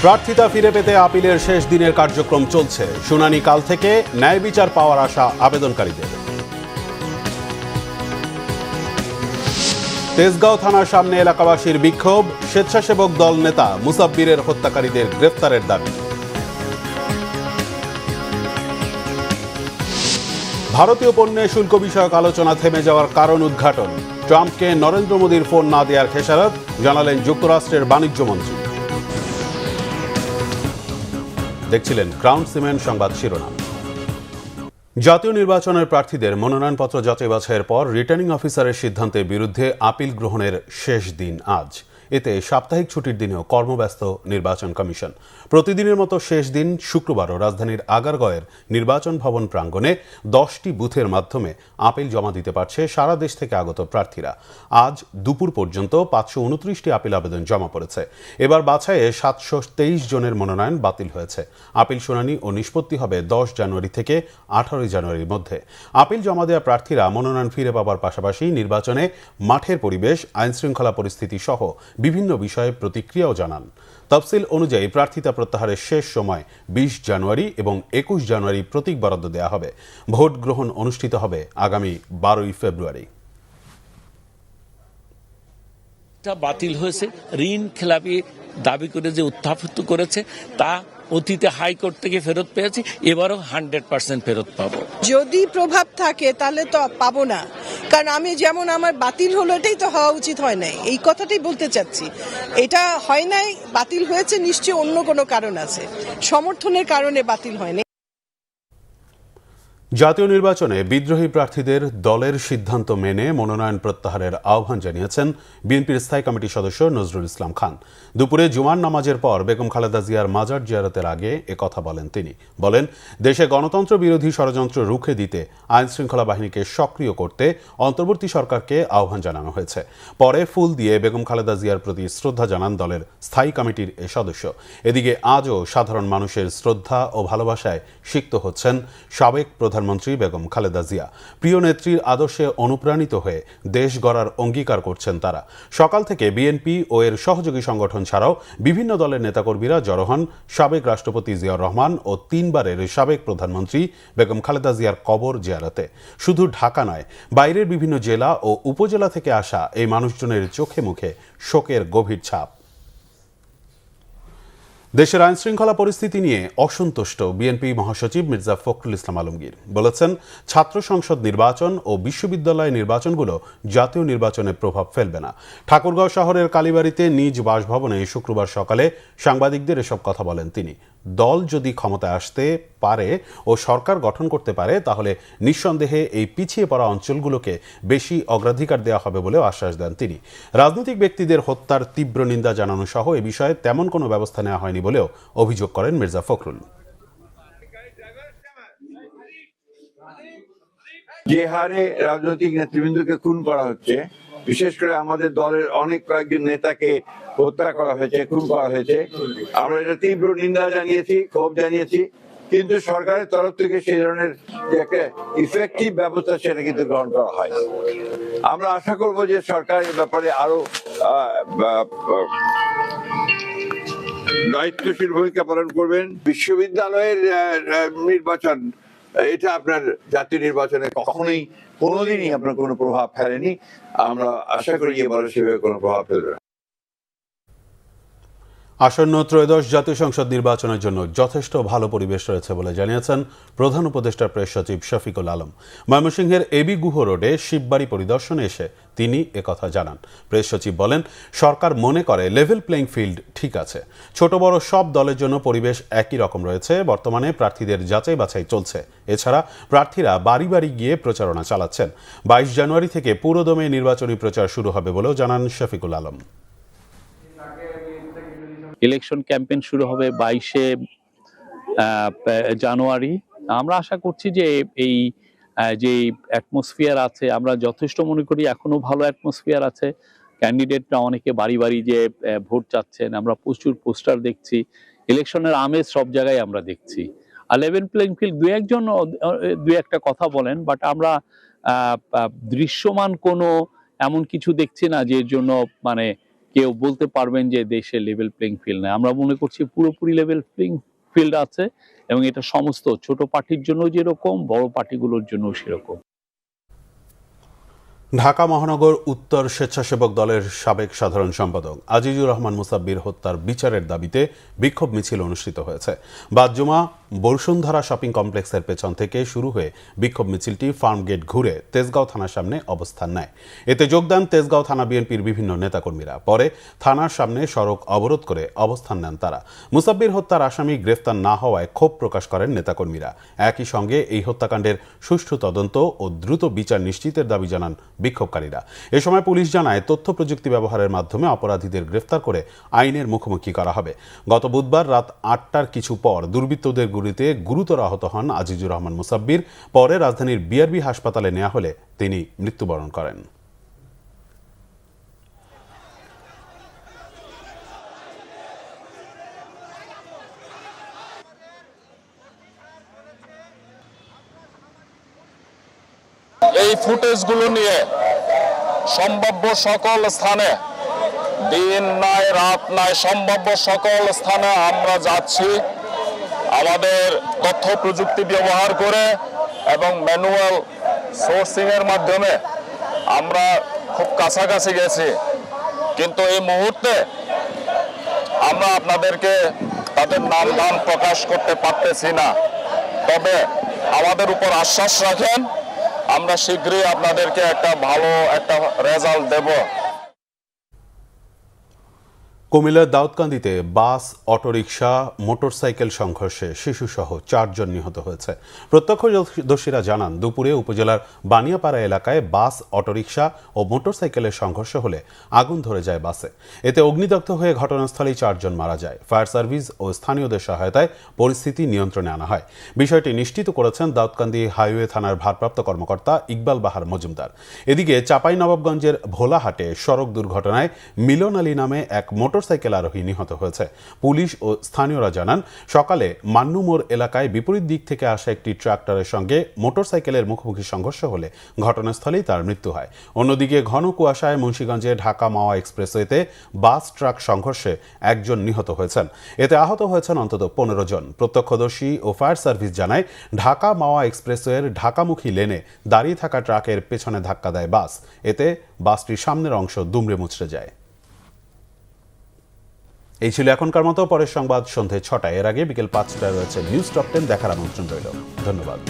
প্রার্থিতা ফিরে পেতে আপিলের শেষ দিনের কার্যক্রম চলছে। শুনানি কাল থেকে ন্যায় বিচার পাওয়ার আশা আবেদনকারীদের। তেজগাঁও থানার সামনে এলাকাবাসীর বিক্ষোভ, স্বেচ্ছাসেবক দল নেতা মুসাব্বিরের হত্যাকারীদের গ্রেফতারের দাবি। ভারতীয় পণ্যে শুল্ক বিষয়ক আলোচনা থেমে যাওয়ার কারণ উদ্ঘাটন। ট্রাম্পকে নরেন্দ্র মোদীর ফোন না দেওয়ার খেসারত জানালেন যুক্তরাষ্ট্রের বাণিজ্যমন্ত্রী। দেখছিলেন ক্রাউন সিমেন্ট সংবাদ শিরোনাম। জাতীয় নির্বাচনের প্রার্থীদের মনোনয়নপত্র যাচাই বাছাইয়ের পর রিটার্নিং অফিসারের সিদ্ধান্তের বিরুদ্ধে আপিল গ্রহণের শেষ দিন আজ। এতে সাপ্তাহিক ছুটির দিনেও কর্মব্যস্ত নির্বাচন কমিশন। প্রতিদিনের মতো শেষ দিন শুক্রবারও রাজধানীর আগারগাঁওয়ের নির্বাচন ভবন প্রাঙ্গণে 10টি বুথের মাধ্যমে আপিল জমা দিতে পারছে সারা দেশ থেকে আগত প্রার্থীরা। আজ দুপুর পর্যন্ত 529টি আপিল আবেদন জমা পড়েছে। এবার বাছাইয়ে 723 জনের মনোনয়ন বাতিল হয়েছে। আপিল শুনানি ও নিষ্পত্তি হবে 10 জানুয়ারি থেকে 18 জানুয়ারির মধ্যে। আপিল জমা দেওয়া প্রার্থীরা মনোনয়ন ফিরে পাওয়ার পাশাপাশি নির্বাচনে মাঠের পরিবেশ, আইনশৃঙ্খলা পরিস্থিতি সহ বিভিন্ন বিষয়ে প্রতিক্রিয়াও জানান। তফসিল অনুযায়ী প্রার্থিতা প্রত্যাহারের শেষ সময় 20 জানুয়ারি এবং 21 জানুয়ারি প্রতীক বরাদ্দ দেওয়া হবে। ভোট গ্রহণ অনুষ্ঠিত হবে আগামী 12 ফেব্রুয়ারি। বাতিল হয়েছে, ঋণ খেলাপি দাবি করে যে উত্থাপিত করেছে তা অতীতে হাইকোর্ট থেকে ফেরত পেয়েছি, এবারও 100% ফেরত পাবো। যদি প্রভাব থাকে তাহলে তো পাবো না, কারণ আমি যেমন আমার বাতিল হলো এটাই তো হওয়া উচিত হয় নাই, এই কথাটাই বলতে চাচ্ছি। এটা হয় নাই, বাতিল হয়েছে, নিশ্চয়ই অন্য কোনো কারণ আছে, সমর্থনের কারণে বাতিল হয়নি। জাতীয় নির্বাচনে বিদ্রোহী প্রার্থীদের দলের সিদ্ধান্ত মেনে মনোনয়ন প্রত্যাহারের আহ্বান জানিয়েছেন বিএনপির স্থায়ী কমিটির সদস্য নজরুল ইসলাম খান। দুপুরে জুমার নামাজের পর বেগম খালেদা জিয়ার মাজার জিয়ারতের আগে একথা বলেন তিনি। বলেন, দেশে গণতন্ত্র বিরোধী ষড়যন্ত্র রুখে দিতে আইনশৃঙ্খলা বাহিনীকে সক্রিয় করতে অন্তর্বর্তী সরকারকে আহ্বান জানানো হয়েছে। পরে ফুল দিয়ে বেগম খালেদা জিয়ার প্রতি শ্রদ্ধা জানান দলের স্থায়ী কমিটির এ সদস্য। এদিকে আজও সাধারণ মানুষের শ্রদ্ধা ও ভালোবাসায় সিক্ত হচ্ছেন সাবেক প্রধানমন্ত্রী বেগম খালেদা জিয়া। প্রিয় নেত্রীর আদর্শে অনুপ্রাণিত হয়ে দেশ গড়ার অঙ্গীকার করছেন তারা। সকাল থেকে বিএনপি ও এর সহযোগী সংগঠন ছাড়াও বিভিন্ন দলের নেতাকর্মীরা জড়ো হন সাবেক রাষ্ট্রপতি জিয়াউর রহমান ও 3 বারের সাবেক প্রধানমন্ত্রী বেগম খালেদা জিয়ার কবর জিয়ারতে। শুধু ঢাকা নয়, বাইরের বিভিন্ন জেলা ও উপজেলা থেকে আসা এই মানুষজনের চোখে মুখে শোকের গভীর ছাপ। দেশের আইনশৃঙ্খলা পরিস্থিতি নিয়ে অসন্তুষ্ট বিএনপি মহাসচিব মির্জা ফখরুল ইসলাম আলমগীর বলেছেন, ছাত্র সংসদ নির্বাচন ও বিশ্ববিদ্যালয় নির্বাচনগুলো জাতীয় নির্বাচনে প্রভাব ফেলবে না। ঠাকুরগাঁও শহরের কালীবাড়িতে নিজ বাসভবনে শুক্রবার সকালে সাংবাদিকদের এসব কথা বলেন তিনি। দল যদি ক্ষমতায় আসতে পারে ও সরকার গঠন করতে পারে তাহলে নিঃসন্দেহে এই পিছিয়ে পড়া অঞ্চলগুলোকে বেশি অগ্রাধিকার দেওয়া হবে বলেও আশ্বাস দেন তিনি। রাজনৈতিক ব্যক্তিদের হত্যার তীব্র নিন্দা জানানো সহ এ বিষয়ে তেমন কোনো ব্যবস্থা নেওয়া হয়নি বলেও অভিযোগ করেন মির্জা ফখরুল। যে হারে রাজনৈতিক নেতৃবৃন্দকে খুন করা হচ্ছে, বিশেষ করে আমাদের দলের অনেক কয়েকজন নেতাকে হত্যা করা হয়েছে, খুন করা হয়েছে, আমরা এটা তীব্র নিন্দা জানিয়েছি, ক্ষোভ জানিয়েছি, কিন্তু সরকারের তরফ থেকে সেই ধরনের যে একটা ইফেক্টিভ ব্যবস্থা সেটা কিন্তু গ্রহণ করা হয়। আমরা আশা করব যে সরকার এ ব্যাপারে আরো দায়িত্বশীল ভূমিকা পালন করবেন। বিশ্ববিদ্যালয়ের নির্বাচন, এটা আপনার জাতীয় নির্বাচনে কখনোই কোনোদিনই আপনার কোনো প্রভাব ফেলেনি। আমরা আশা করি এবারে সেভাবে কোনো প্রভাব ফেলবে না। আসন্ন ত্রয়োদশ জাতীয় সংসদ নির্বাচনের জন্য যথেষ্ট ভালো পরিবেশ রয়েছে বলে জানিয়েছেন প্রধান উপদেষ্টা প্রেস সচিব শফিকুল আলম। ময়মনসিংহের এবি গুহ রোডে শিববাড়ি পরিদর্শনে এসে তিনি একথা জানান। প্রেস সচিব বলেন, সরকার মনে করে লেভেল প্লেইং ফিল্ড ঠিক আছে। ছোট বড় সব দলের জন্য পরিবেশ একই রকম রয়েছে। বর্তমানে প্রার্থীদের যাচাই বাছাই চলছে। এছাড়া প্রার্থীরা বাড়ি বাড়ি গিয়ে প্রচারণা চালাচ্ছেন। 22 জানুয়ারি থেকে পুরোদমে নির্বাচনী প্রচার শুরু হবে বলেও জানান শফিকুল আলম। ইলেকশন ক্যাম্পেইন শুরু হবে 22 জানুয়ারি। আমরা আশা করছি যে এই যে অ্যাটমসফিয়ার আছে, আমরা যথেষ্ট মনে করি এখনো ভালো অ্যাটমসফিয়ার আছে। ক্যান্ডিডেটরা অনেকে বাড়ি বাড়ি যে ভোট চাচ্ছেন, আমরা প্রচুর পোস্টার দেখছি, ইলেকশনের আমেজ সব জায়গায় আমরা দেখছি। আর লেভেল প্লেইং ফিল্ড দু একটা কথা বলেন, বাট আমরা দৃশ্যমান কোনো এমন কিছু দেখছি না যে এর জন্য মানে কেউ বলতে পারবেন যে দেশে লেভেল প্লেইং ফিল্ড নেই। আমরা মনে করছি পুরোপুরি লেভেল প্লেইং ফিল্ড আছে, এবং এটা সমস্ত ছোট পার্টির জন্য যেরকম, বড় পার্টিগুলোর জন্য সেরকম। ঢাকা মহানগর উত্তর স্বেচ্ছাসেবক দলের সাবেক সাধারণ সম্পাদক আজিজুর রহমান মুসাব্বির হত্যার বিচারের দাবিতে বিক্ষোভ মিছিল অনুষ্ঠিত হয়েছে। বাদ জুমা বসুন্ধরা শপিং কমপ্লেক্সের পেছন থেকে শুরু হয়ে বিক্ষোভ মিছিলটি ফার্মগেট ঘুরে তেজগাঁও থানার সামনে অবস্থান নেয়। এতে যোগ দেন তেজগাঁও থানা বিএনপির বিভিন্ন নেতাকর্মীরা। পরে থানার সামনে সড়ক অবরোধ করে অবস্থান নেন তারা। মুসাব্বির হত্যার আসামি গ্রেফতার না হওয়ায় ক্ষোভ প্রকাশ করেন নেতাকর্মীরা। একই সঙ্গে এই হত্যাকাণ্ডের সুষ্ঠু তদন্ত ও দ্রুত বিচার নিশ্চিতের দাবি জানান বিক্ষোভকারীরা। এ সময় পুলিশ জানায়, তথ্য প্রযুক্তি ব্যবহারের মাধ্যমে অপরাধীদের গ্রেফতার করে আইনের মুখোমুখি করা হবে। গত বুধবার রাত ৮টার কিছু পর দুর্বৃত্তদের গুলিতে গুরুতর আহত হন আজিজুর রহমান মুসাব্বির। পরে রাজধানীর বিআরবি হাসপাতালে নেওয়া হলে তিনি মৃত্যুবরণ করেন। এই ফুটেজগুলো নিয়ে সম্ভাব্য সকল স্থানে, দিন নাই রাত নাই, সম্ভাব্য সকল স্থানে আমরা যাচ্ছি আমাদের তথ্য প্রযুক্তি ব্যবহার করে এবং ম্যানুয়াল সোর্সিং এর মাধ্যমে। আমরা খুব কাছাকাছি গেছি, কিন্তু এই মুহূর্তে আমরা আপনাদেরকে তাদের নাম ধাম প্রকাশ করতে পারতেছি না। তবে আমাদের উপর আশ্বাস রাখেন, আমরা শীঘ্রই আপনাদেরকে একটা ভালো একটা রেজাল্ট দেব। কুমিল্লার দাউদকান্দিতে বাস, অটোরিকশা, মোটরসাইকেল সংঘর্ষে শিশুসহ 4 জন নিহত হয়েছে। প্রত্যক্ষদর্শীরা জানান, দুপুরে উপজেলার বানিয়াপাড়া এলাকায় বাস, অটোরিকশা ও মোটরসাইকেলের সংঘর্ষ হলে আগুন ধরে যায় বাসে। এতে অগ্নিদগ্ধ হয়ে ঘটনাস্থলেই 4 জন মারা যায়। ফায়ার সার্ভিস ও স্থানীয়দের সহায়তায় পরিস্থিতি নিয়ন্ত্রণে আনা হয়। বিষয়টি নিশ্চিত করেছেন দাউদকান্দি হাইওয়ে থানার ভারপ্রাপ্ত কর্মকর্তা ইকবাল বাহার মজুমদার। এদিকে চাঁপাইনবাবগঞ্জের ভোলাহাটে সড়ক দুর্ঘটনায় মিলন আলী নামে এক মোটরসাইকেল আরোহী নিহত হয়েছে। পুলিশ ও স্থানীয়রা জানান, সকালে মান্নুমোড় এলাকায় বিপরীত দিক থেকে আসা একটি ট্রাক্টরের সঙ্গে মোটরসাইকেলের মুখোমুখি সংঘর্ষ হলে ঘটনাস্থলেই তার মৃত্যু হয়। অন্যদিকে ঘন কুয়াশায় মুন্সিগঞ্জে ঢাকা মাওয়া এক্সপ্রেসওয়েতে বাস ট্রাক সংঘর্ষে 1 জন নিহত হয়েছেন। এতে আহত হয়েছেন অন্তত 15 জন। প্রত্যক্ষদর্শী ও ফায়ার সার্ভিস জানায়, ঢাকা মাওয়া এক্সপ্রেসওয়ের ঢাকামুখী লেনে দাঁড়িয়ে থাকা ট্রাকের পেছনে ধাক্কা দেয় বাস। এতে বাসটির সামনের অংশ দুমড়ে মুচড়ে যায়। এই ছিল এখনকার মতো। পরের সংবাদ সন্ধ্যে 6টায়। এর আগে বিকেল 5টায় রয়েছে নিউজ টপ 10 দেখার আমন্ত্রণ রইল। ধন্যবাদ।